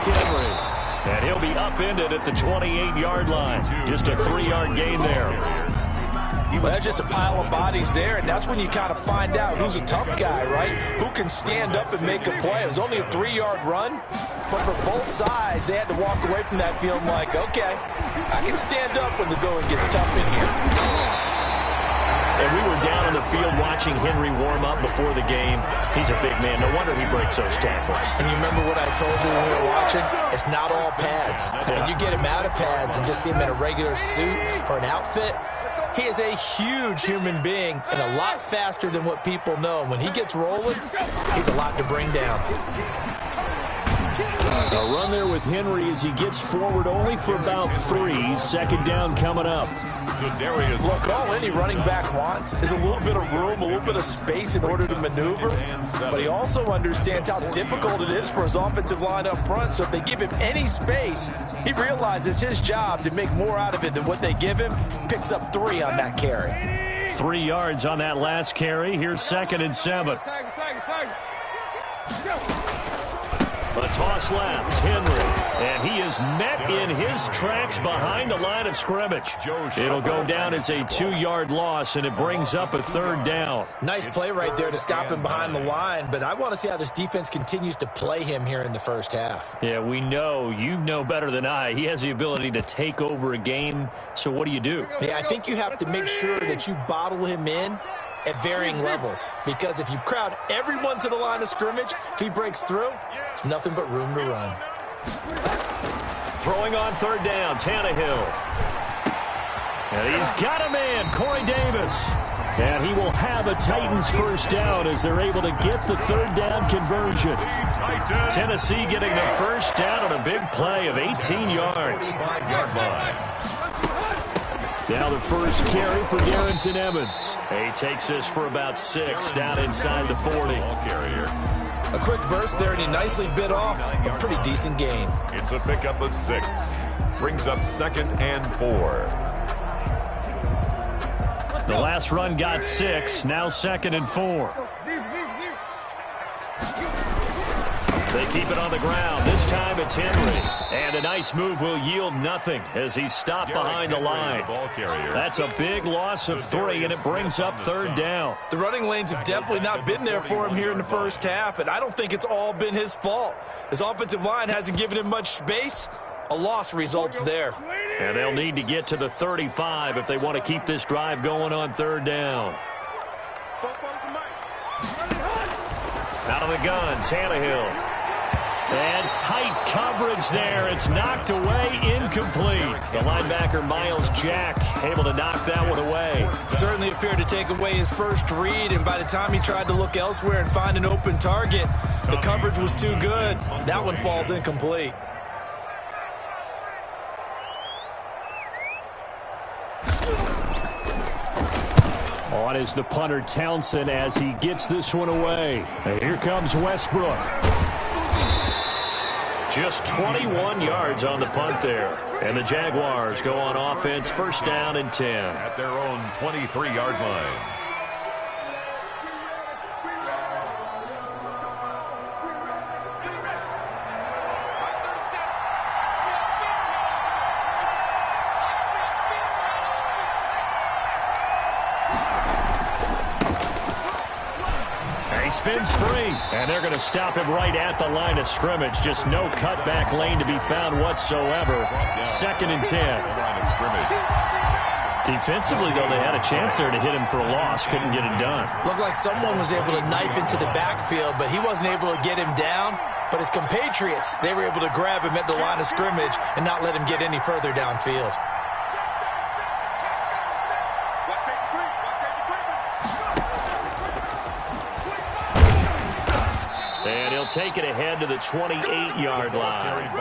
Henry. And he'll be upended at the 28-yard line. Just a 3-yard gain there. Well, that's just a pile of bodies there, and that's when you kind of find out who's a tough guy, right? Who can stand up and make a play. It was only a 3-yard run, but for both sides, they had to walk away from that feeling like, okay, I can stand up when the going gets tough in here. And we were down on the field watching Henry warm up before the game. He's a big man. No wonder he breaks those tackles. And you remember what I told you when we were watching? It's not all pads. When you get him out of pads and just see him in a regular suit or an outfit, he is a huge human being and a lot faster than what people know. When he gets rolling, he's a lot to bring down. A run there with Henry as he gets forward only for about 3. Second down coming up. Look, all any running back wants is a little bit of room, a little bit of space in order to maneuver. But he also understands how difficult it is for his offensive line up front. So if they give him any space, he realizes his job to make more out of it than what they give him. Picks up 3 on that carry. 3 yards on that last carry. Here's 2nd and 7. A toss left, Henry, and he is met in his tracks behind the line of scrimmage. It'll go down as a 2-yard loss, and it brings up a 3rd down. Nice play right there to stop him behind the line, but I want to see how this defense continues to play him here in the first half. Yeah, we know. You know better than I. He has the ability to take over a game, so what do you do? Yeah, I think you have to make sure that you bottle him in at varying levels, because if you crowd everyone to the line of scrimmage, if he breaks through, there's nothing but room to run. Throwing on 3rd down, Tannehill. And he's got a man, Corey Davis. And he will have a Titans first down as they're able to get the 3rd down conversion. Tennessee getting the first down on a big play of 18 yards. Now the first carry for Garrison Evans. He takes this for about 6 down inside the 40. A quick burst there, and he nicely bit off a pretty decent gain. It's a pickup of 6. Brings up 2nd and 4. The last run got 6. Now 2nd and 4. They keep it on the ground. This time it's Henry. And a nice move will yield nothing as he's stopped behind the line. That's a big loss of 3, and it brings up 3rd down. The running lanes have definitely not been there for him here in the first half, and I don't think it's all been his fault. His offensive line hasn't given him much space. A loss results there. And they'll need to get to the 35 if they want to keep this drive going on 3rd down. Out of the gun, Tannehill. And tight coverage there. It's knocked away, incomplete. The linebacker, Miles Jack, able to knock that one away. Certainly appeared to take away his first read, and by the time he tried to look elsewhere and find an open target, the coverage was too good. That one falls incomplete. On is the punter, Townsend, as he gets this one away. And here comes Westbrook. Just 21 yards on the punt there. And the Jaguars go on offense, first down and 10. At their own 23-yard line. Spins free, and they're going to stop him right at the line of scrimmage. Just no cutback lane to be found whatsoever. 2nd and 10. Defensively, though, they had a chance there to hit him for a loss. Couldn't get it done. Looked like someone was able to knife into the backfield, but he wasn't able to get him down. But his compatriots, they were able to grab him at the line of scrimmage and not let him get any further downfield. And he'll take it ahead to the 28-yard line.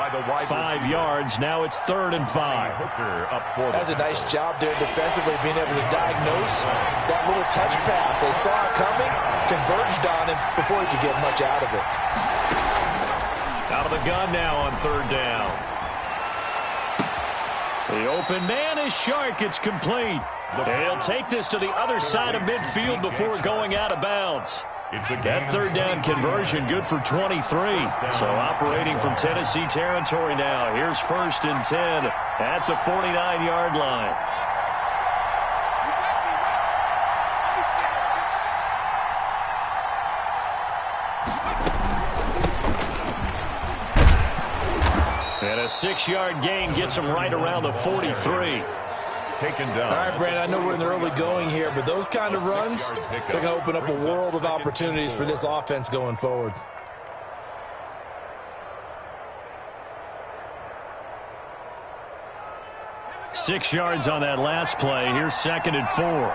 5 yards. Now it's 3rd and 5. That's a nice job there defensively, being able to diagnose that little touch pass. They saw it coming, converged on him before he could get much out of it. Out of the gun now on 3rd down. The open man is Shark. It's complete. And he'll take this to the other side of midfield before going out of bounds. That third down conversion good for 23. So operating from Tennessee territory now. Here's 1st and 10 at the 49-yard line. And a 6-yard gain gets him right around the 43. Taken down. All right, Brandon, I know we're in the early going here, but those kind of runs, they're going to open up a world of opportunities for this offense going forward. Six yards on that last play. Here's 2nd and 4.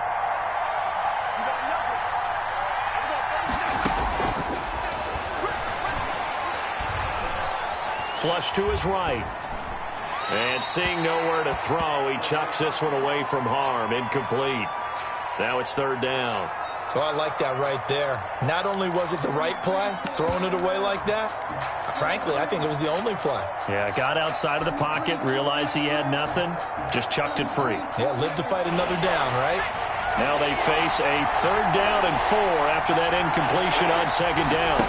Flush to his right. And seeing nowhere to throw, he chucks this one away from harm. Incomplete. Now it's 3rd down. So I like that right there. Not only was it the right play, throwing it away like that, frankly, I think it was the only play. Yeah, got outside of the pocket, realized he had nothing, just chucked it free. Yeah, live to fight another down, right? Now they face a 3rd down and 4 after that incompletion on 2nd down.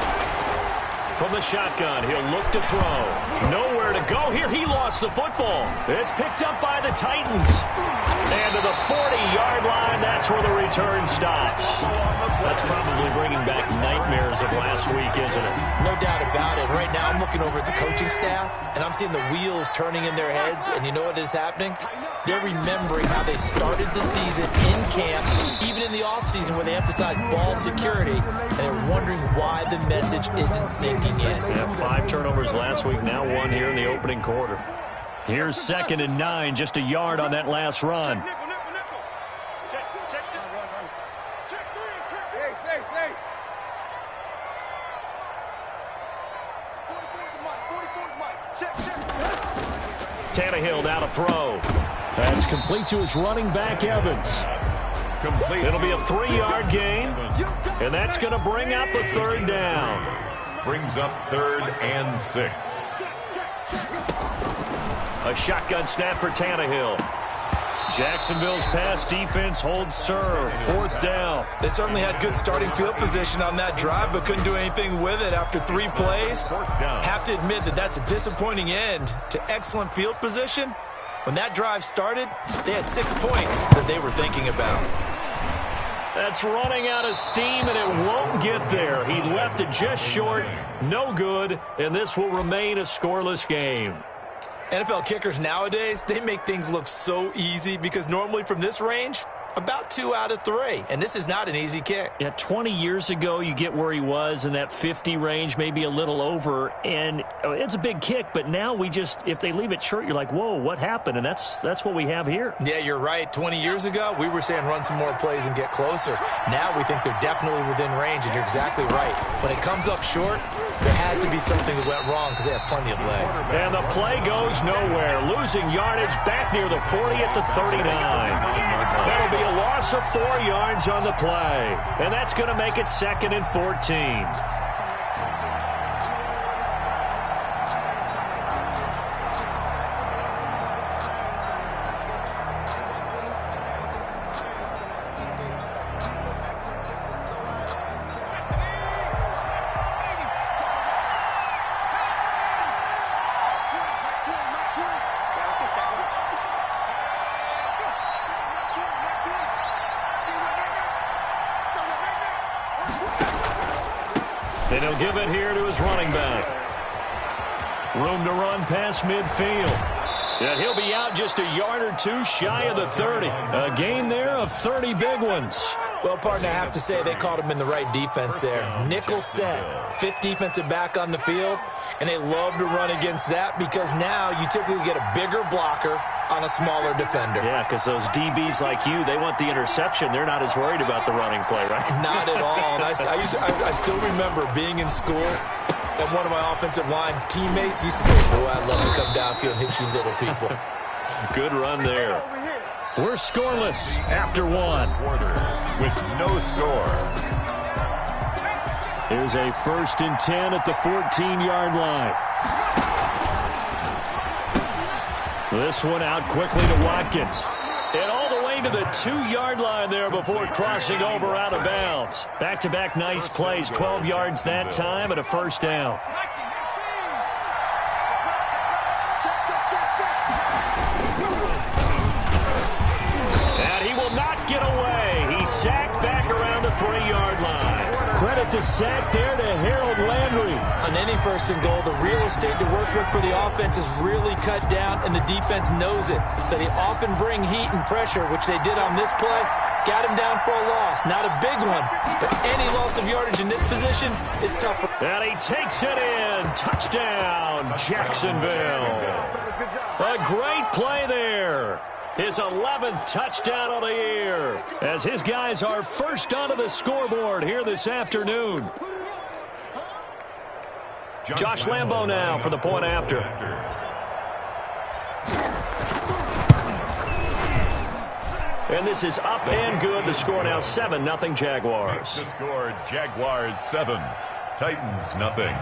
From the shotgun, he'll look to throw. Nowhere to go here. He lost the football. It's picked up by the Titans. And to the 40-yard line, that's where the return stops. That's probably bringing back nightmares of last week, isn't it? No doubt about it. Right now, I'm looking over at the coaching staff, and I'm seeing the wheels turning in their heads, and you know what is happening? They're remembering how they started the season in camp, even in the offseason where they emphasized ball security, and they're wondering why the message isn't sinking in. Yeah, 5 turnovers last week, now 1 here in the opening quarter. Here's 2nd and 9, just a yard on that last run. Tannehill now to throw. That's complete to his running back, Evans. Complete. It'll be a 3-yard gain, and that's going to bring up a 3rd down. Brings up 3rd and 6. A shotgun snap for Tannehill. Jacksonville's pass defense holds serve. 4th down. They certainly had good starting field position on that drive, but couldn't do anything with it after 3 plays. Have to admit that that's a disappointing end to excellent field position. When that drive started, they had 6 points that they were thinking about. That's running out of steam, and it won't get there. He left it just short. No good, and this will remain a scoreless game. NFL kickers nowadays, they make things look so easy because normally from this range, about 2 out of 3. And this is not an easy kick. Yeah, 20 years ago, you get where he was in that 50 range, maybe a little over. And it's a big kick, but now we just, if they leave it short, you're like, whoa, what happened? And that's what we have here. Yeah, you're right. 20 years ago, we were saying run some more plays and get closer. Now we think they're definitely within range, and you're exactly right. When it comes up short, there has to be something that went wrong because they have plenty of leg. And the play goes nowhere. Losing yardage back near the 40 at the 39. That'll be a loss of 4 yards on the play. And that's going to make it 2nd and 14. And he'll give it here to his running back. Room to run past midfield. And he'll be out just a yard or 2 shy of the 30. A gain there of 30 big ones. Well, partner, I have to say they caught him in the right defense there. Nickel set, 5th defensive back on the field, and they love to run against that because now you typically get a bigger blocker on a smaller defender. Yeah, because those DBs like you, they want the interception. They're not as worried about the running play, right? Not at all. And I still remember being in school, and one of my offensive line teammates used to say, boy, I'd love to come downfield and hit you little people. Good run there. We're scoreless after 1. With no score. Here's a 1st and 10 at the 14-yard line. This one out quickly to Watkins. And all the way gain to the 2-yard line there before crossing over out of bounds. Back-to-back nice plays, 12 yards that time and a first down. And he will not get away. He's sacked back around the 3-yard line. Credit the sack there to Harold Landry. On any first and goal, the real estate to work with for the offense is really cut down, and the defense knows it. So they often bring heat and pressure, which they did on this play. Got him down for a loss. Not a big one, but any loss of yardage in this position is tough. And he takes it in. Touchdown, Jacksonville. A great play there. His 11th touchdown of the year, as his guys are first onto the scoreboard here this afternoon. Josh Lambo now for the point after. And this is up and good. The score now 7-0 Jaguars. The score, Jaguars 7, Titans nothing.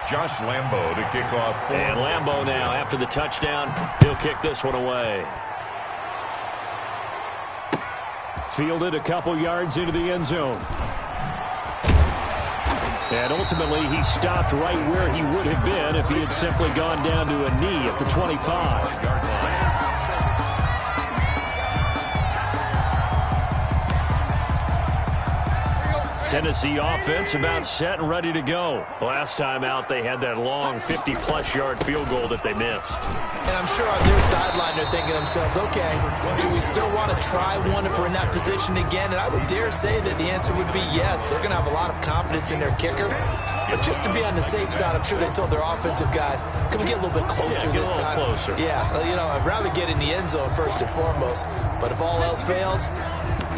Josh Lambo to kick off. And Lambo now, after the touchdown, he'll kick this one away. Fielded a couple yards into the end zone. And ultimately, he stopped right where he would have been if he had simply gone down to a knee at the 25. Tennessee offense about set and ready to go. Last time out, they had that long 50-plus yard field goal that they missed. And I'm sure on their sideline they're thinking to themselves, okay, do we still want to try one if we're in that position again? And I would dare say that the answer would be yes. They're going to have a lot of confidence in their kicker. But just to be on the safe side, I'm sure they told their offensive guys, can we get a little bit closer this time? Closer. Yeah, you know, I'd rather get in the end zone first and foremost. But if all else fails,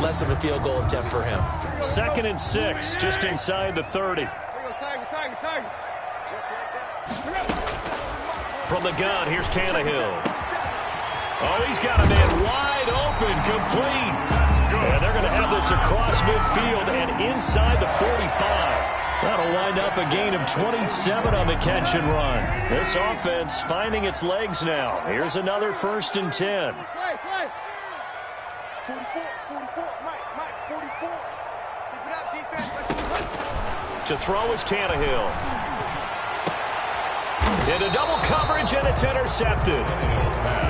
less of a field goal attempt for him. 2nd and 6, just inside the 30. From the gun, here's Tannehill. Oh, he's got a man wide open, complete. And they're going to have this across midfield and inside the 45. That'll wind up a gain of 27 on the catch and run. This offense finding its legs now. Here's another 1st and 10. 44, Mike, 44. Keep it up, defense. To throw is Tannehill. Into double coverage, and it's intercepted.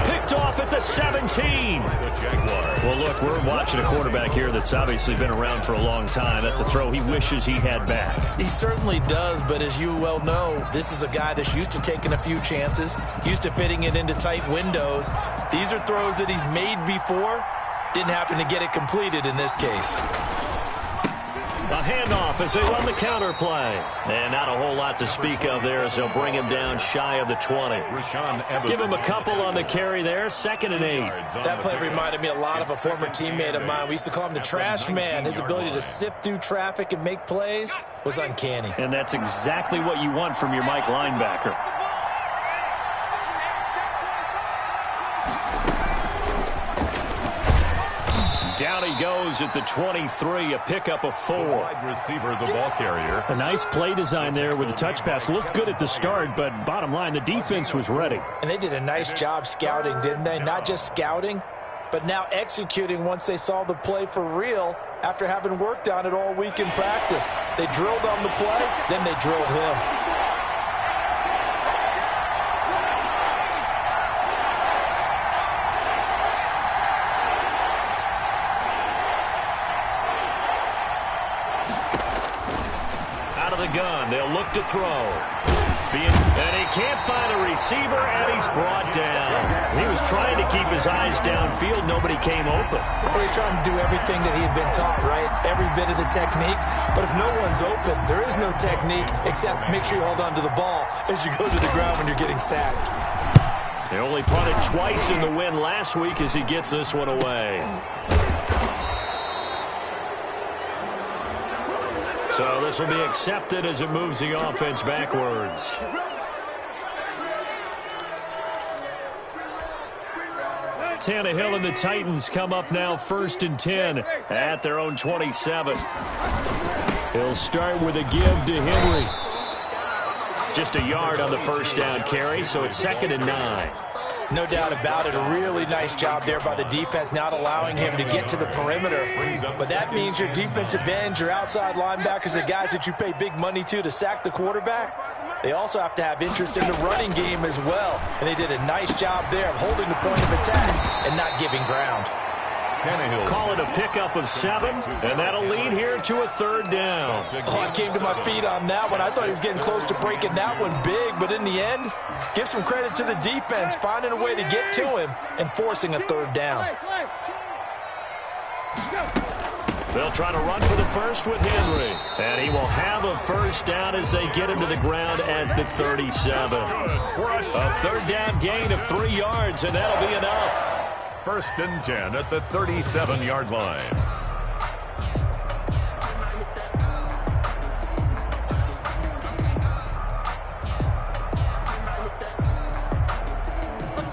Picked off at the 17. Well, look, we're watching a quarterback here that's obviously been around for a long time. That's a throw he wishes he had back. He certainly does, but as you well know, this is a guy that's used to taking a few chances, used to fitting it into tight windows. These are throws that he's made before. Didn't happen to get it completed in this case. A handoff as they run the counter play. And not a whole lot to speak of there as they'll bring him down shy of the 20. Give him a couple on the carry there. 2nd and 8. That play reminded me a lot of a former teammate of mine. We used to call him the trash man. His ability to sift through traffic and make plays was uncanny. And that's exactly what you want from your Mike linebacker. Down he goes at the 23, a pickup of 4. Wide receiver, the ball carrier. A nice play design there with the touch pass. Looked good at the start, but bottom line, the defense was ready. And they did a nice job scouting, didn't they? Not just scouting, but now executing once they saw the play for real after having worked on it all week in practice. They drilled on the play, then they drilled him. Gun. They'll look to throw. And he can't find a receiver, and he's brought down. He was trying to keep his eyes downfield. Nobody came open. He's trying to do everything that he had been taught, right? Every bit of the technique. But if no one's open, there is no technique except make sure you hold on to the ball as you go to the ground when you're getting sacked. They only punted twice in the win last week as he gets this one away. So this will be accepted as it moves the offense backwards. Tannehill and the Titans come up now 1st and 10 at their own 27. He'll start with a give to Henry. Just a yard on the first down carry, so it's 2nd and 9. No doubt about it. A really nice job there by the defense, not allowing him to get to the perimeter. But that means your defensive ends, your outside linebackers, the guys that you pay big money to sack the quarterback, they also have to have interest in the running game as well. And they did a nice job there of holding the point of attack and not giving ground. Call it a pickup of 7, and that'll lead here to a 3rd down. Oh, I came to my feet on that one. I thought he was getting close to breaking that one big, but in the end, give some credit to the defense, finding a way to get to him and forcing a 3rd down. They'll try to run for the first with Henry, and he will have a 1st down as they get him to the ground at the 37. A 3rd down gain of 3 yards, and that'll be enough. 1st and 10 at the 37-yard line.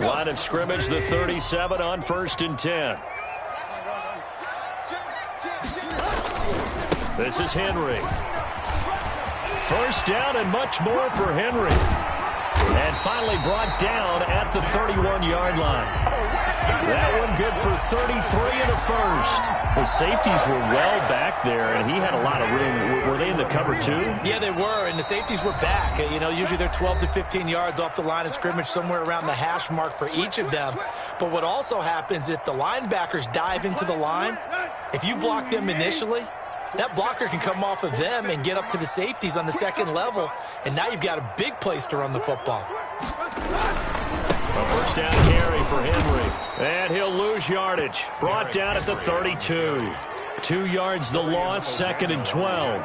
Line of scrimmage, the 37 on 1st and 10. This is Henry. 1st down and much more for Henry. And finally brought down at the 31-yard line. That one good for 33 in the 1st. The safeties were well back there, and he had a lot of room. Were they in the cover too? Yeah, they were, and the safeties were back. You know, usually they're 12 to 15 yards off the line of scrimmage, somewhere around the hash mark for each of them. But what also happens if the linebackers dive into the line, if you block them initially, that blocker can come off of them and get up to the safeties on the 2nd level, and now you've got a big place to run the football. A 1st down carry for Henry, and he'll lose yardage. Brought down at the 32. 2 yards the loss, 2nd and 12.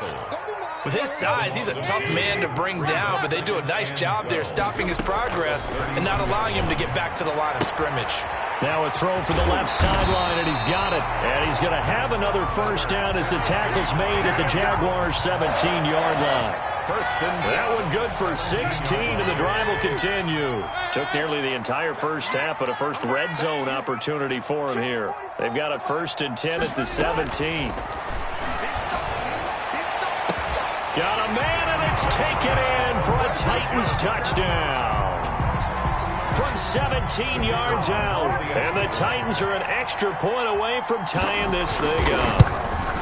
With his size, he's a tough man to bring down, but they do a nice job there stopping his progress and not allowing him to get back to the line of scrimmage. Now a throw for the left sideline, and he's got it. And he's going to have another 1st down as the tackle's made at the Jaguars' 17-yard line. That one good for 16, and the drive will continue. Took nearly the entire 1st half, but a first red zone opportunity for him here. They've got a 1st and 10 at the 17. Got a man, and it's taken in for a Titans touchdown. From 17 yards out, and the Titans are an extra point away from tying this thing up.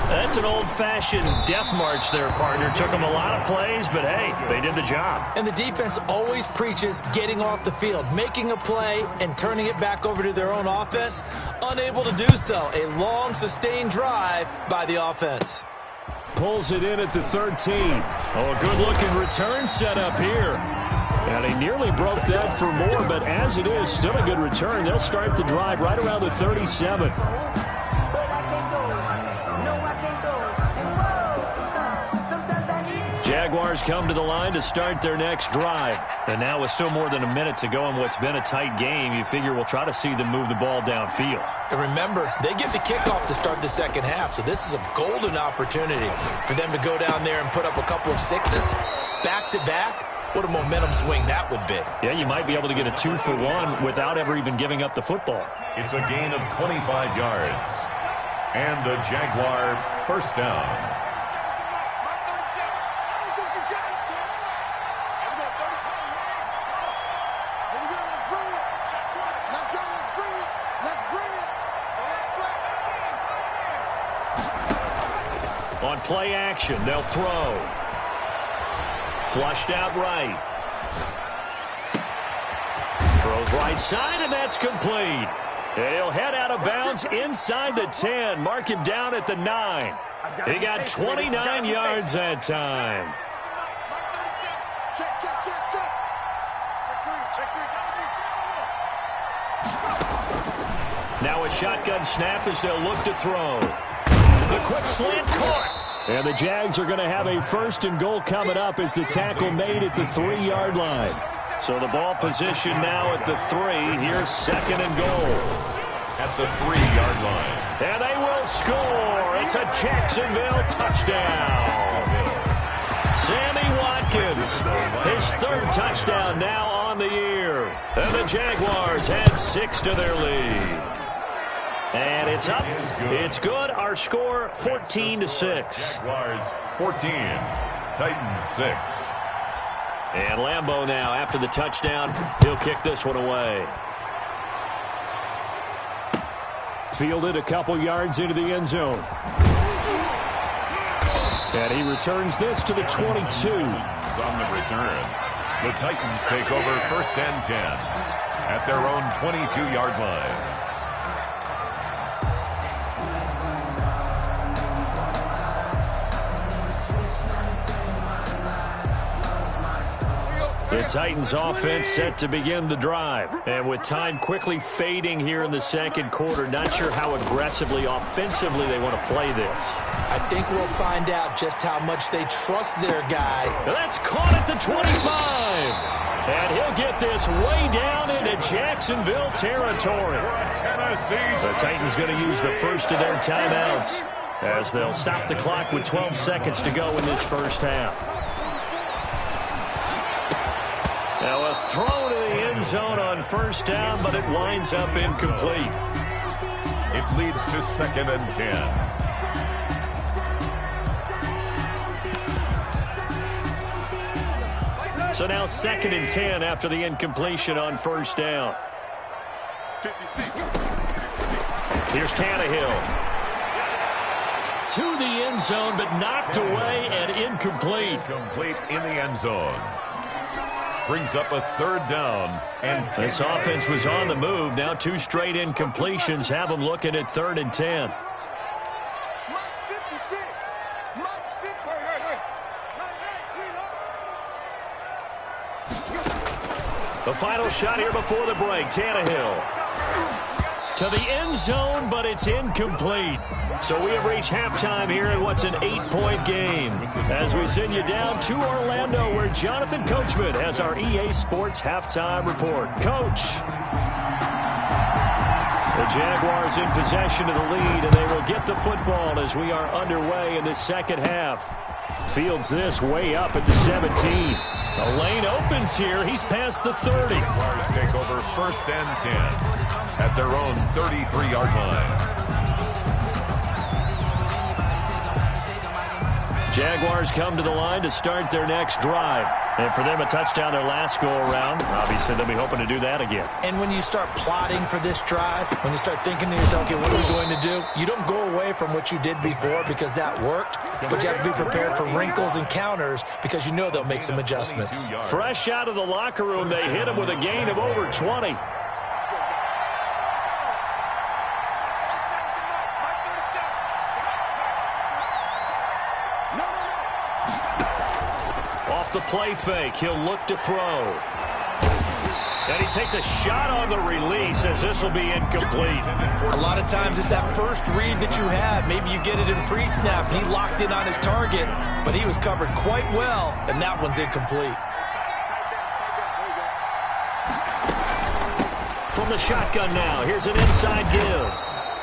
That's an old-fashioned death march there, partner. Took them a lot of plays, but hey, they did the job. And the defense always preaches getting off the field, making a play, and turning it back over to their own offense. Unable to do so. A long, sustained drive by the offense. Pulls it in at the 13. Oh, a good-looking return set up here. And he nearly broke that for more, but as it is, still a good return. They'll start the drive right around the 37. Jaguars come to the line to start their next drive. And now with still more than a minute to go in what's been a tight game, you figure we'll try to see them move the ball downfield. And remember, they get the kickoff to start the 2nd half, so this is a golden opportunity for them to go down there and put up a couple of 6s back-to-back. What a momentum swing that would be. Yeah, you might be able to get a 2-for-1 without ever even giving up the football. It's a gain of 25 yards. And a Jaguar 1st down. On play action, they'll throw. Flushed out right. Throws right side, and that's complete. And he'll head out of bounds inside the 10. Mark him down at the 9. He got 29 yards that time. Now a shotgun snap as they'll look to throw. The quick slant caught. And the Jags are going to have a 1st and goal coming up as the tackle made at the 3-yard line. So the ball position now at the 3. Here's 2nd and goal. At the 3-yard line. And they will score. It's a Jacksonville touchdown. Sammy Watkins, his 3rd touchdown now on the year. And the Jaguars add 6 to their lead. And it's up. It's good. Our score, 14-6. Jaguars 14, Titans 6. And Lambeau now, after the touchdown, he'll kick this one away. Fielded a couple yards into the end zone. And he returns this to the 22. On the return, the Titans take over 1st and 10 at their own 22-yard line. The Titans offense set to begin the drive. And with time quickly fading here in the second quarter, not sure how aggressively, offensively they want to play this. I think we'll find out just how much they trust their guy. That's caught at the 25. And he'll get this way down into Jacksonville territory. The Titans going to use the first of their timeouts as they'll stop the clock with 12 seconds to go in this first half. Now a throw to the end zone on 1st down, but it winds up incomplete. It leads to 2nd and 10. So now 2nd and 10 after the incompletion on 1st down. Here's Tannehill. To the end zone, but knocked away and incomplete. Complete in the end zone. Brings up a 3rd down. And this offense was on the move. Now 2 straight incompletions have them looking at 3rd and 10. The final shot here before the break. Tannehill to the end zone, but it's incomplete. So we have reached halftime here in what's an 8-point game. As we send you down to Orlando, where Jonathan Coachman has our EA Sports halftime report. Coach. The Jaguars in possession of the lead, and they will get the football as we are underway in the second half. Fields this way up at the 17. The lane opens here. He's past the 30. Jaguars take over 1st and 10 at their own 33-yard line. Jaguars come to the line to start their next drive. And for them, a touchdown their last go-around. Obviously, they'll be hoping to do that again. And when you start plotting for this drive, when you start thinking to yourself, okay, what are we going to do? You don't go away from what you did before because that worked, but you have to be prepared for wrinkles and counters because you know they'll make some adjustments. Fresh out of the locker room, they hit him with a gain of over 20. The play fake. He'll look to throw. And he takes a shot on the release as this will be incomplete. A lot of times it's that first read that you have. Maybe you get it in pre-snap. He locked in on his target, but he was covered quite well, and that one's incomplete. From the shotgun now, here's an inside give.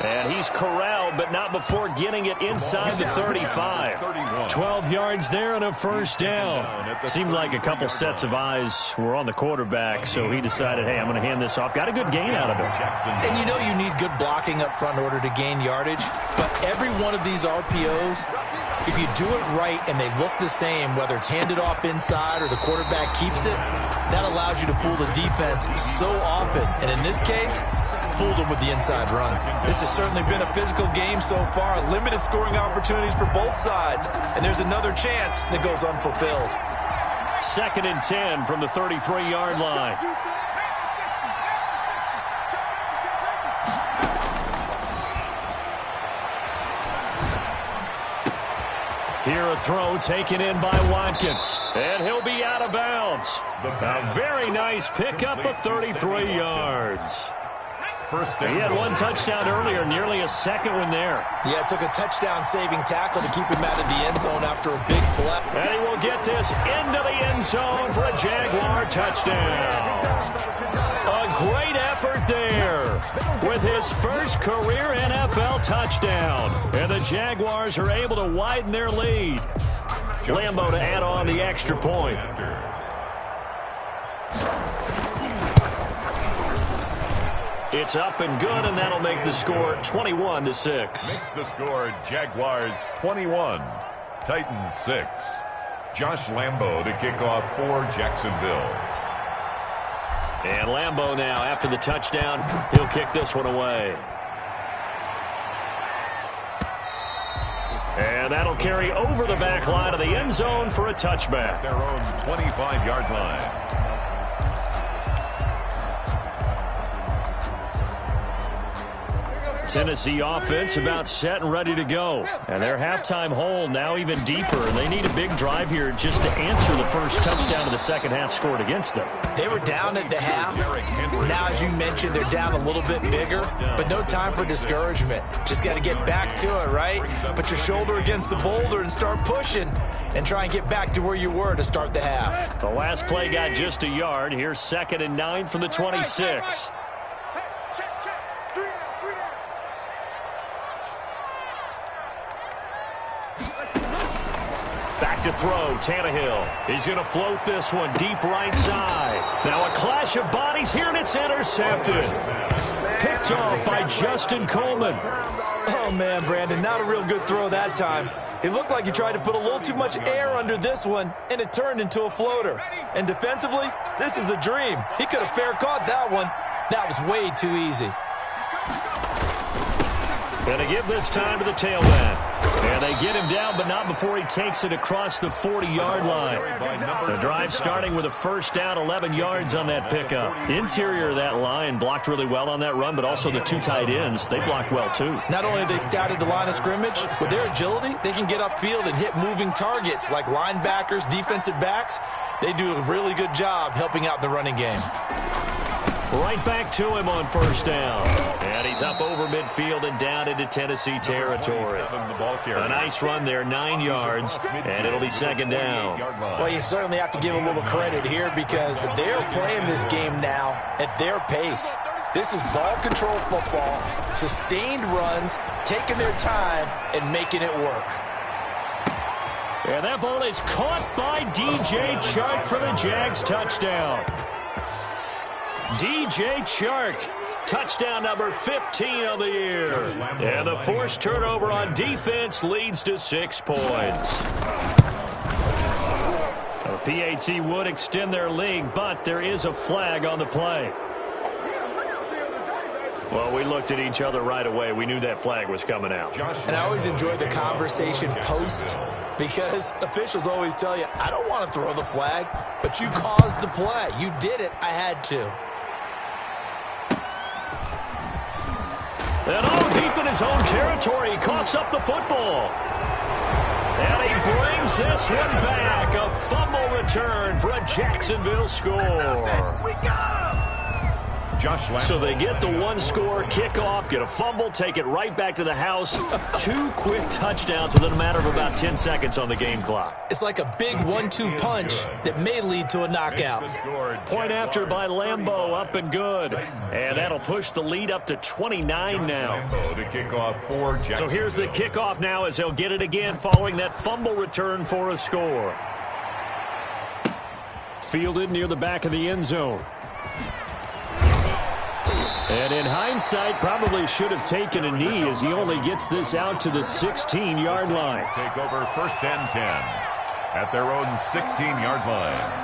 And he's corralled, but not before getting it inside the 35. 12 yards there and a 1st down. Seemed like a couple sets of eyes were on the quarterback, so he decided, hey, I'm going to hand this off. Got a good gain out of it. And you know you need good blocking up front in order to gain yardage, but every one of these RPOs, if you do it right and they look the same, whether it's handed off inside or the quarterback keeps it, that allows you to fool the defense so often. And in this case, fooled him with the inside run. This has certainly been a physical game so far. Limited scoring opportunities for both sides. And there's another chance that goes unfulfilled. 2nd and 10 from the 33-yard line. Here a throw taken in by Watkins. And he'll be out of bounds. A very nice pickup of 33 yards. He had one touchdown earlier, nearly a second one there. Yeah, it took a touchdown-saving tackle to keep him out of the end zone after a big play. And he will get this into the end zone for a Jaguar touchdown. A great effort there with his first career NFL touchdown. And the Jaguars are able to widen their lead. Lambo to add on the extra point. It's up and good, and that'll make the score 21-6. Makes the score Jaguars 21, Titans 6. Josh Lambo to kick off for Jacksonville. And Lambo now, after the touchdown, he'll kick this one away. And that'll carry over the back line of the end zone for a touchback. Their own 25-yard line. Tennessee offense about set and ready to go. And their halftime hole now even deeper. And they need a big drive here just to answer the first touchdown of the second half scored against them. They were down at the half. Now, as you mentioned, they're down a little bit bigger, but no time for discouragement. Just got to get back to it, right? Put your shoulder against the boulder and start pushing and try and get back to where you were to start the half. The last play got just a yard. Here's 2nd and 9 from the 26. Back to throw, Tannehill. He's going to float this one deep right side. Now a clash of bodies here, and it's intercepted. Picked off by Justin Coleman. Oh, man, Brandon, not a real good throw that time. It looked like he tried to put a little too much air under this one, and it turned into a floater. And defensively, this is a dream. He could have fair caught that one. That was way too easy. Going to give this time to the tailback. And they get him down, but not before he takes it across the 40-yard line. The drive starting with a first down, 11 yards on that pickup. Interior of that line blocked really well on that run, but also the two tight ends, they blocked well too. Not only have they scouted the line of scrimmage, with their agility, they can get upfield and hit moving targets like linebackers, defensive backs. They do a really good job helping out the running game. Right back to him on first down. And he's up over midfield and down into Tennessee territory. A nice run there, 9 yards, and it'll be 2nd down. Well, you certainly have to give a little credit here because they're playing this game now at their pace. This is ball control football, sustained runs, taking their time and making it work. And that ball is caught by DJ Chark for the Jags touchdown. DJ Chark, touchdown number 15 on the year. And the forced turnover on defense leads to 6 points. The PAT would extend their lead, but there is a flag on the play. Well, we looked at each other right away. We knew that flag was coming out. And I always enjoy the conversation post because officials always tell you, I don't want to throw the flag, but you caused the play. You did it. I had to. And deep in his own territory, he coughs up the football. And he brings this one back. A fumble return for a Jacksonville score. So they get the one-score kickoff, get a fumble, take it right back to the house. 2 quick touchdowns within a matter of about 10 seconds on the game clock. It's like a big 1-2 punch that may lead to a knockout. Point after by Lambeau, up and good. And that'll push the lead up to 29 now. So here's the kickoff now as they'll get it again following that fumble return for a score. Fielded near the back of the end zone. And in hindsight, probably should have taken a knee as he only gets this out to the 16-yard line. Take over 1st and 10 at their own 16-yard line.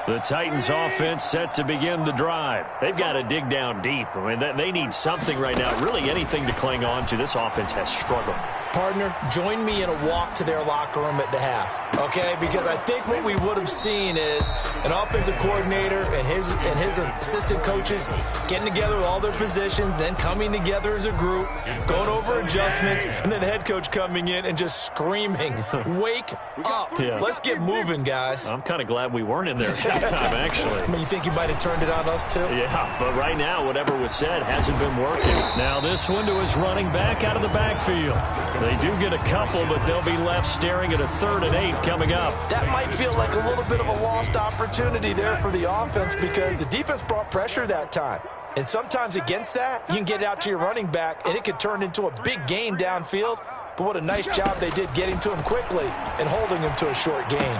The Titans offense set to begin the drive. They've got to dig down deep. I mean, they need something right now, really anything to cling on to. This offense has struggled. Partner, join me in a walk to their locker room at the half, okay? Because I think what we would have seen is an offensive coordinator and his assistant coaches getting together with all their positions, then coming together as a group, going over adjustments, and then the head coach coming in and just screaming, wake up. Yeah. Let's get moving, guys. I'm kind of glad we weren't in there at halftime, actually. I mean, you think you might have turned it on us, too? Yeah, but right now, whatever was said hasn't been working. Now this one to his running back out of the backfield. They do get a couple, but they'll be left staring at a 3rd and 8 coming up. That might feel like a little bit of a lost opportunity there for the offense because the defense brought pressure that time. And sometimes against that, you can get it out to your running back, and it could turn into a big gain downfield. But what a nice job they did getting to him quickly and holding him to a short gain.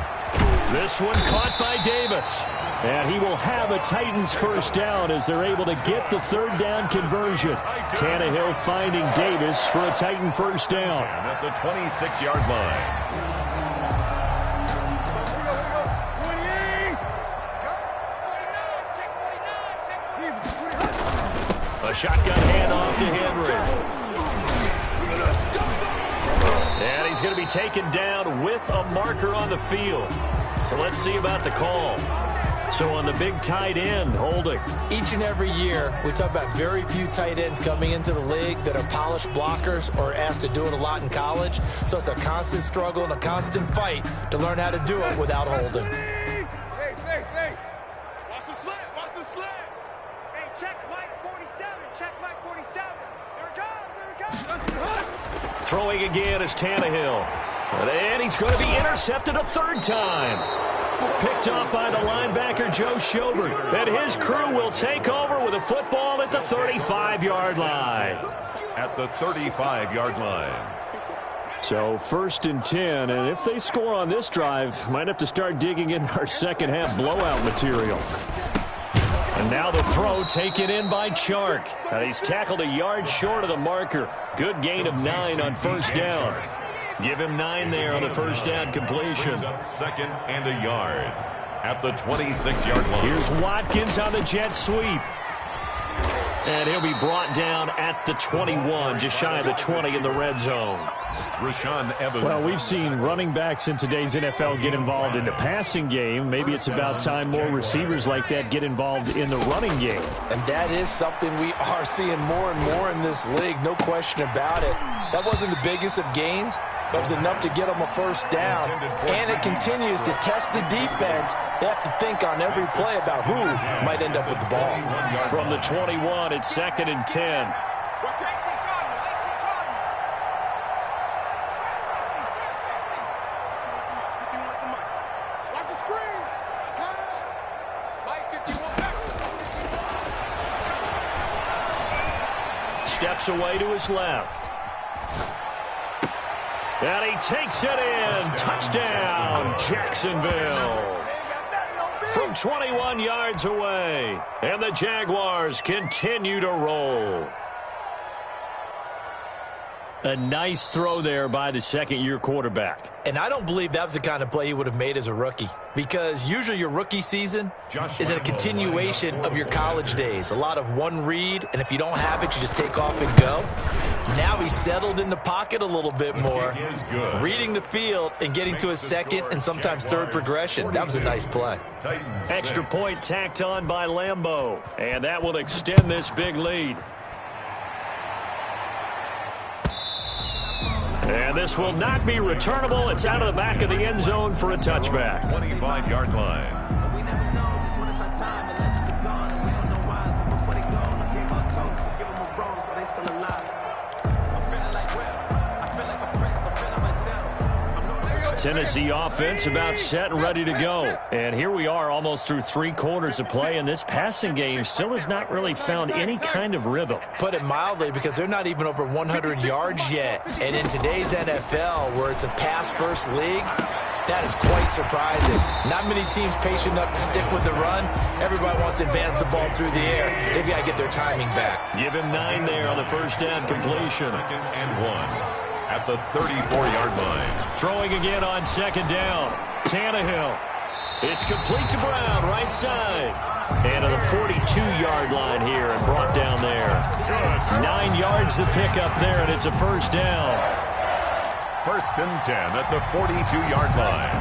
This one caught by Davis. And he will have a Titans first down as they're able to get the 3rd down conversion. Tannehill finding Davis for a Titan first down. At the 26-yard line. A shotgun handoff to Henry. going to be taken down with a marker on the field. So let's see about the call. So on the big tight end, holding. Each and every year, we talk about very few tight ends coming into the league that are polished blockers or asked to do it a lot in college. So it's a constant struggle and a constant fight to learn how to do it without holding. Hey. Watch the sled. Watch the sled. Hey, check Mike 47. Check Mike 47. Here it comes. Throwing again is Tannehill. And he's going to be intercepted a third time. Picked up by the linebacker, Joe Schobert. And his crew will take over with a football at the 35-yard line. At the 35-yard line. So 1st and 10, and if they score on this drive, might have to start digging in our second-half blowout material. And now the throw taken in by Chark. He's tackled a yard short of the marker. Good gain of 9 on 1st down. Give him 9 there on the 1st down completion. Brings up 2nd and a yard at the 26-yard line. Here's Watkins on the jet sweep. And he'll be brought down at the 21, just shy of the 20 in the red zone. Rashaan Evans. Well, we've seen running backs in today's NFL get involved in the passing game. Maybe it's about time more receivers like that get involved in the running game. And that is something we are seeing more and more in this league, no question about it. That wasn't the biggest of gains. That was enough to get them a 1st down. And it continues to test the defense. They have to think on every play about who might end up with the ball. From the 21, it's 2nd and 10. Steps away to his left. And he takes it in. Touchdown, Jacksonville. From 21 yards away. And the Jaguars continue to roll. A nice throw there by the second-year quarterback. And I don't believe that was the kind of play he would have made as a rookie. Because usually your rookie season is a continuation of your college days. A lot of one read, and if you don't have it, you just take off and go. Now he's settled in the pocket a little bit more, reading the field and getting to his 2nd and sometimes 3rd progression. That was a nice play. Extra point tacked on by Lambeau. And that will extend this big lead. And this will not be returnable. It's out of the back of the end zone for a touchback. 25-yard line. Tennessee offense about set and ready to go. And here we are almost through 3 quarters of play, and this passing game still has not really found any kind of rhythm. Put it mildly, because they're not even over 100 yards yet. And in today's NFL, where it's a pass-first league, that is quite surprising. Not many teams patient enough to stick with the run. Everybody wants to advance the ball through the air. They've got to get their timing back. Give him 9 there on the 1st down completion. 2nd and 1. At the 34-yard line. Throwing again on 2nd down. Tannehill. It's complete to Brown, right side. And to the 42-yard line here and brought down there. 9 yards to pick up there, and it's a 1st down. 1st and 10 at the 42-yard line.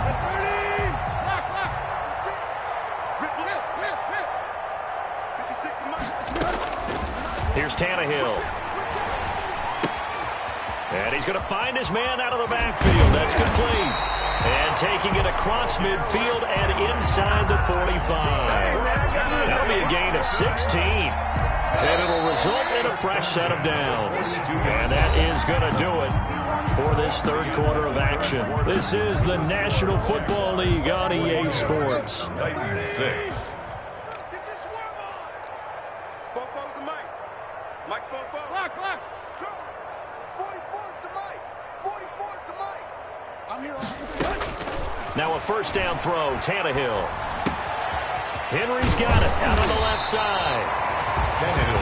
Here's Tannehill. And he's going to find his man out of the backfield. That's complete. And taking it across midfield and inside the 45. That'll be a gain of 16. And it'll result in a fresh set of downs. And that is going to do it for this 3rd quarter of action. This is the National Football League on EA Sports. Titans 6. Mike's Bobo. Block. 44's the Mike. 44's the Mike. I'm here. Now a 1st down throw. Tannehill. Henry's got it out on the left side.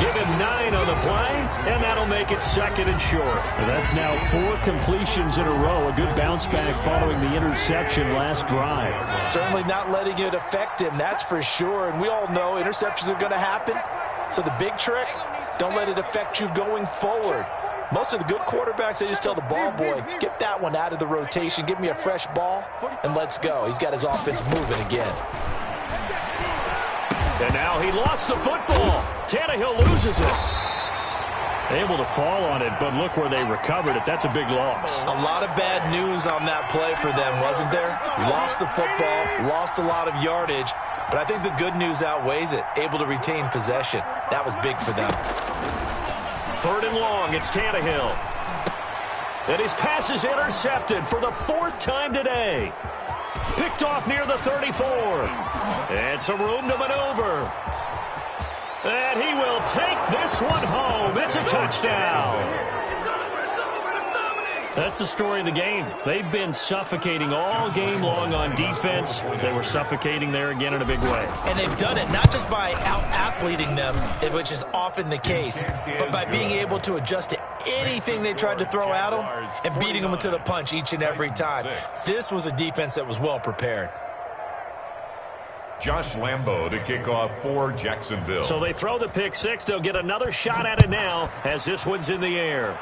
Give him 9 on the play, and that'll make it 2nd and short. That's now 4 completions in a row. A good bounce back following the interception last drive. Certainly not letting it affect him, that's for sure. And we all know interceptions are going to happen. So the big trick, don't let it affect you going forward. Most of the good quarterbacks, they just tell the ball boy, get that one out of the rotation, give me a fresh ball, and let's go. He's got his offense moving again. And now he lost the football. Tannehill loses it. Able to fall on it, but look where they recovered it. That's a big loss. A lot of bad news on that play for them, wasn't there? Lost the football, lost a lot of yardage, but I think the good news outweighs it. Able to retain possession. That was big for them. 3rd and long, it's Tannehill. And his pass is intercepted for the 4th time today. Picked off near the 34. And some room to maneuver. And he will take this one home. It's a touchdown. That's the story of the game. They've been suffocating all game long on defense. They were suffocating there again in a big way. And they've done it not just by out-athleting them, which is often the case, but by being able to adjust to anything they tried to throw at them and beating them to the punch each and every time. This was a defense that was well prepared. Josh Lambo to kick off for Jacksonville. So they throw the pick six. They'll get another shot at it now as this one's in the air.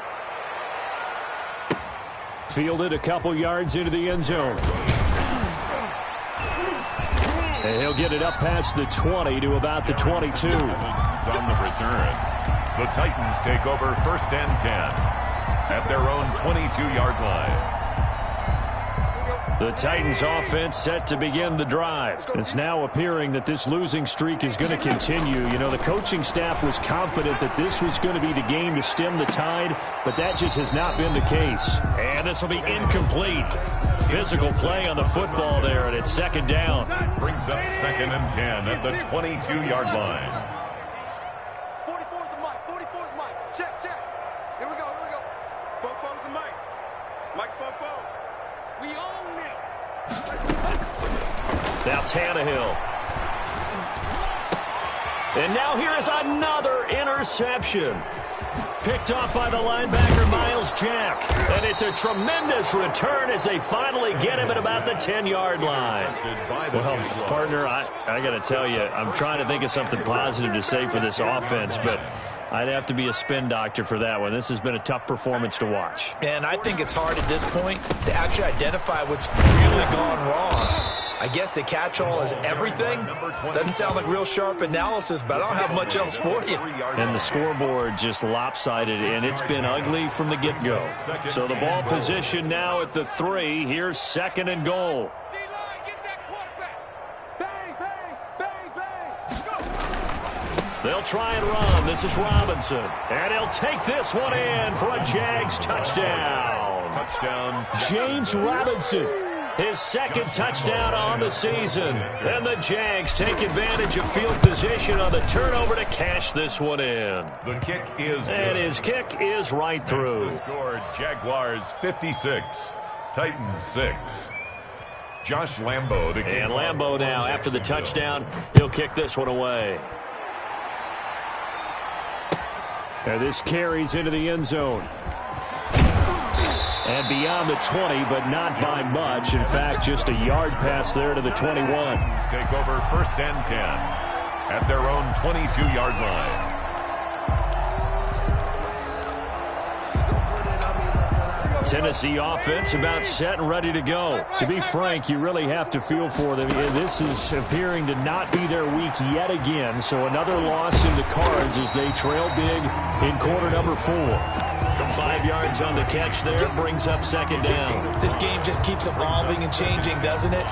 Fielded a couple yards into the end zone. And he'll get it up past the 20 to about the 22. On the return. The Titans take over 1st and 10 at their own 22-yard line. The Titans offense set to begin the drive. It's now appearing that this losing streak is going to continue. You know, the coaching staff was confident that this was going to be the game to stem the tide, but that just has not been the case. And this will be incomplete. Physical play on the football there, and it's 2nd down. Brings up 2nd and 10 at the 22-yard line. 44's the mic. 44's mic. Check. Here we go. Fopo's the mic. Mike's Fopo. We own it. Now Tannehill. And now here is another interception. Picked off by the linebacker, Miles Jack. And it's a tremendous return as they finally get him at about the 10-yard line. Well, partner, I got to tell you, I'm trying to think of something positive to say for this offense, but I'd have to be a spin doctor for that one. This has been a tough performance to watch. And I think it's hard at this point to actually identify what's really gone wrong. I guess the catch-all is everything. Doesn't sound like real sharp analysis, but I don't have much else for you. And the scoreboard just lopsided, and it's been ugly from the get-go. So the ball position now at the 3. Here's 2nd and goal. They'll try and run. This is Robinson. And he'll take this one in for a Jags touchdown. James Robinson. His 2nd touchdown on the season. And the Jags take advantage of field position on the turnover to cash this one in. The kick is good. And his kick is right through. The score, Jaguars 56, Titans 6. Josh Lambo to kick And off Lambo for now, after the Jacksonville. touchdown, he'll kick this one away. And this carries into the end zone. And beyond the 20, but not by much. In fact, just a yard pass there to the 21. Take over 1st and 10 at their own 22-yard line. Tennessee offense about set and ready to go. To be frank, you really have to feel for them. This is appearing to not be their week yet again. So another loss in the cards as they trail big in quarter number 4. 5 yards on the catch there, brings up 2nd down. This game just keeps evolving and changing, doesn't it?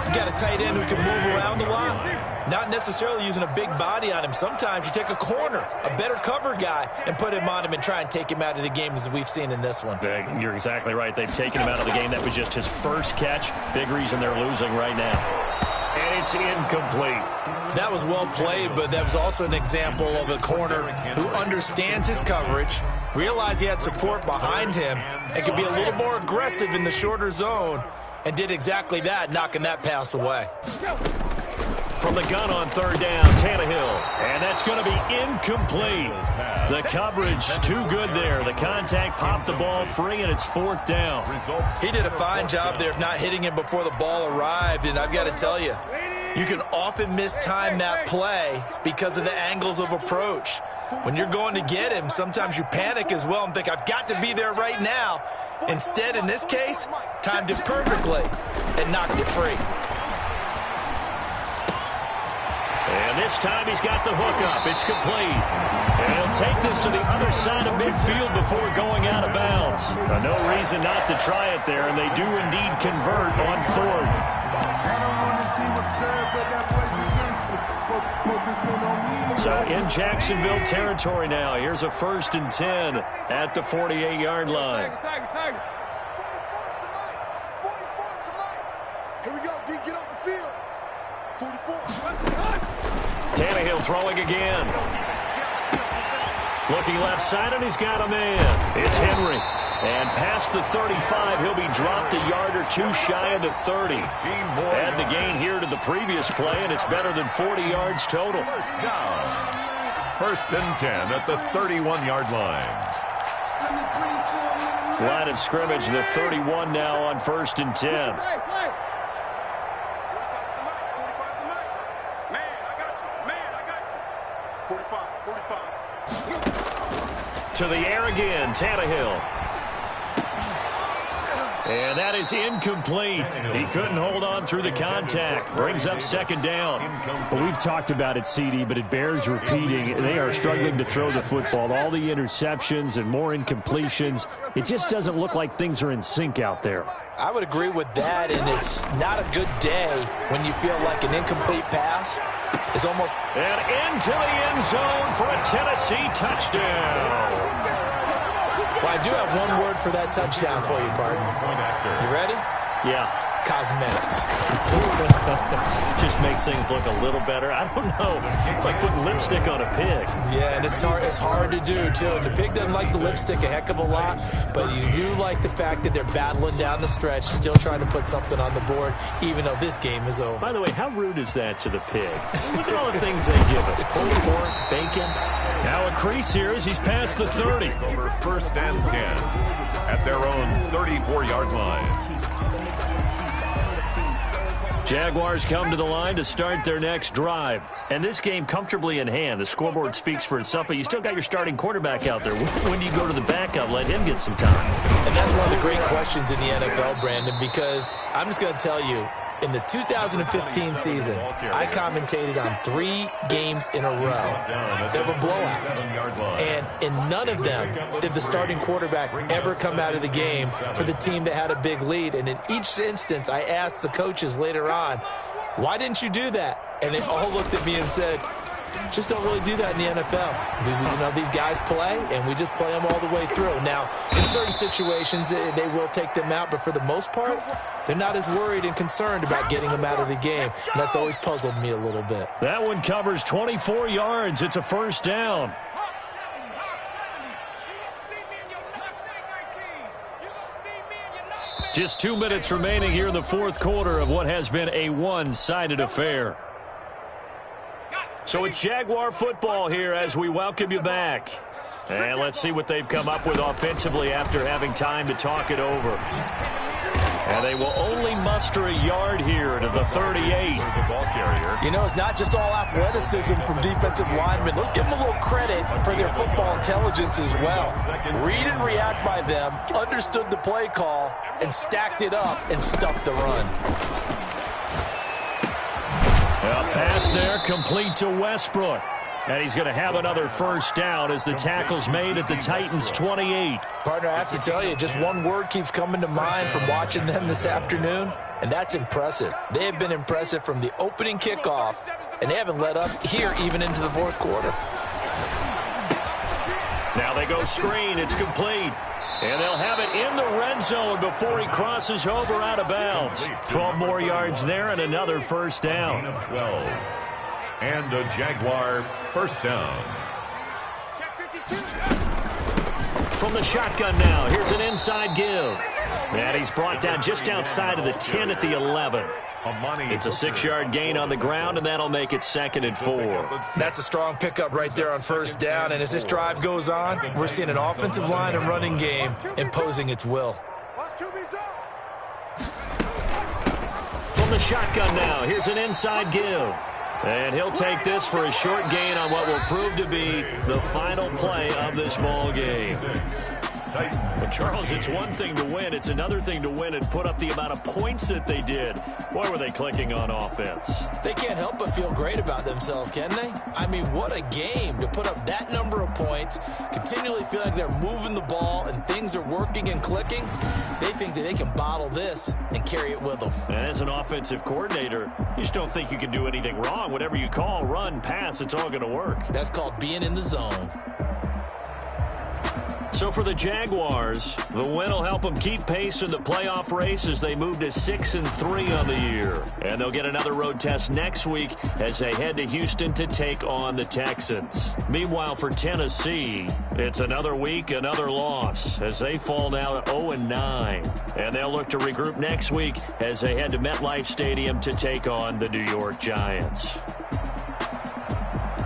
You got a tight end who can move around a lot. Not necessarily using a big body on him. Sometimes you take a corner, a better cover guy, and put him on him and try and take him out of the game as we've seen in this one. You're exactly right. They've taken him out of the game. That was just his first catch. Big reason they're losing right now. And it's incomplete. That was well played, but that was also an example of a corner who understands his coverage, realized he had support behind him, and could be a little more aggressive in the shorter zone, and did exactly that, knocking that pass away. From the gun on 3rd down, Tannehill. And that's going to be incomplete. The coverage too good there. The contact popped the ball free, and it's 4th down. He did a fine job there of not hitting him before the ball arrived, and I've got to tell you, you can often mistime that play because of the angles of approach. When you're going to get him, sometimes you panic as well and think, I've got to be there right now. Instead, in this case, timed it perfectly and knocked it free. And this time he's got the hookup. It's complete. And he'll take this to the other side of midfield before going out of bounds. No reason not to try it there, and they do indeed convert on fourth. So in Jacksonville territory now. Here's a 1st and 10 at the 48-yard line. Here we go, D, get off the field. 44. Tannehill throwing again. Looking left side, and he's got a man. It's Henry. And past the 35, he'll be dropped a yard or two shy of the 30. Add the gain here to the previous play, and it's better than 40 yards total. First down. 1st and 10 at the 31-yard line. Line of scrimmage, the 31 now on 1st and 10. To the air again, Tannehill. And that is incomplete. He couldn't hold on through the contact. Brings up 2nd down. Well, we've talked about it, CD, but it bears repeating. They are struggling to throw the football. All the interceptions and more incompletions. It just doesn't look like things are in sync out there. I would agree with that, and it's not a good day when you feel like an incomplete pass is almost... And into the end zone for a Tennessee touchdown. Well, I do have one word for that touchdown for you, partner. You ready? Yeah. Cosmetics. Just makes things look a little better. I don't know. It's like putting lipstick on a pig. Yeah, and it's hard to do, too. And the pig doesn't like the lipstick a heck of a lot, but you do like the fact that they're battling down the stretch, still trying to put something on the board, even though this game is over. By the way, how rude is that to the pig? Look at all the things they give us. Pulled pork, bacon. Now a crease here as he's past the 30. Over 1st and 10 at their own 34-yard line. Jaguars come to the line to start their next drive. And this game comfortably in hand. The scoreboard speaks for itself, but you still got your starting quarterback out there. When do you go to the backup? Let him get some time. And that's one of the great questions in the NFL, Brandon, because I'm just going to tell you, in the 2015 season, I commentated on 3 games in a row. There were blowouts. And in none of them did the starting quarterback ever come out of the game for the team that had a big lead. And in each instance, I asked the coaches later on, why didn't you do that? And they all looked at me and said, just don't really do that in the NFL. These guys play, and we just play them all the way through. Now, in certain situations, they will take them out, but for the most part, they're not as worried and concerned about getting them out of the game. And that's always puzzled me a little bit. That one covers 24 yards. It's a 1st down. Just 2 minutes remaining here in the 4th quarter of what has been a one-sided affair. So it's Jaguar football here as we welcome you back. And let's see what they've come up with offensively after having time to talk it over. And they will only muster a yard here to the 38. You know, it's not just all athleticism from defensive linemen. Let's give them a little credit for their football intelligence as well. Read and react by them, understood the play call, and stacked it up and stuffed the run. A pass there complete to Westbrook. And he's going to have another 1st down as the tackle's made at the Titans' 28. Partner, I have to tell you, just one word keeps coming to mind from watching them this afternoon, and that's impressive. They have been impressive from the opening kickoff, and they haven't let up here even into the 4th quarter. Now they go screen. It's complete. And they'll have it in the red zone before he crosses over out of bounds. 12 more yards there and another 1st down. 12. And a Jaguar 1st down. From the shotgun now, here's an inside give. And he's brought down just outside of the 10 at the 11. It's a 6-yard gain on the ground, and that'll make it 2nd and 4. That's a strong pickup right there on 1st down, and as this drive goes on, we're seeing an offensive line and running game imposing its will. From the shotgun now, here's an inside give. And he'll take this for a short gain on what will prove to be the final play of this ball game. But Charles, it's one thing to win. It's another thing to win and put up the amount of points that they did. Boy, were they clicking on offense. They can't help but feel great about themselves, can they? I mean, what a game to put up that number of points, continually feel like they're moving the ball and things are working and clicking. They think that they can bottle this and carry it with them. And as an offensive coordinator, you just don't think you can do anything wrong. Whatever you call, run, pass, it's all going to work. That's called being in the zone. So for the Jaguars, the win will help them keep pace in the playoff race as they move to 6-3 on the year. And they'll get another road test next week as they head to Houston to take on the Texans. Meanwhile, for Tennessee, it's another week, another loss as they fall now to 0-9. And they'll look to regroup next week as they head to MetLife Stadium to take on the New York Giants.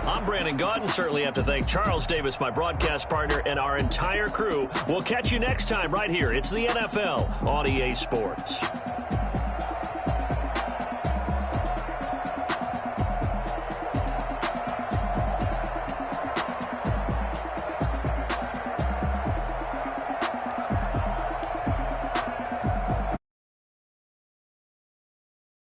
I'm Brandon Gaudin. Certainly have to thank Charles Davis, my broadcast partner, and our entire crew. We'll catch you next time right here. It's the NFL on EA Sports.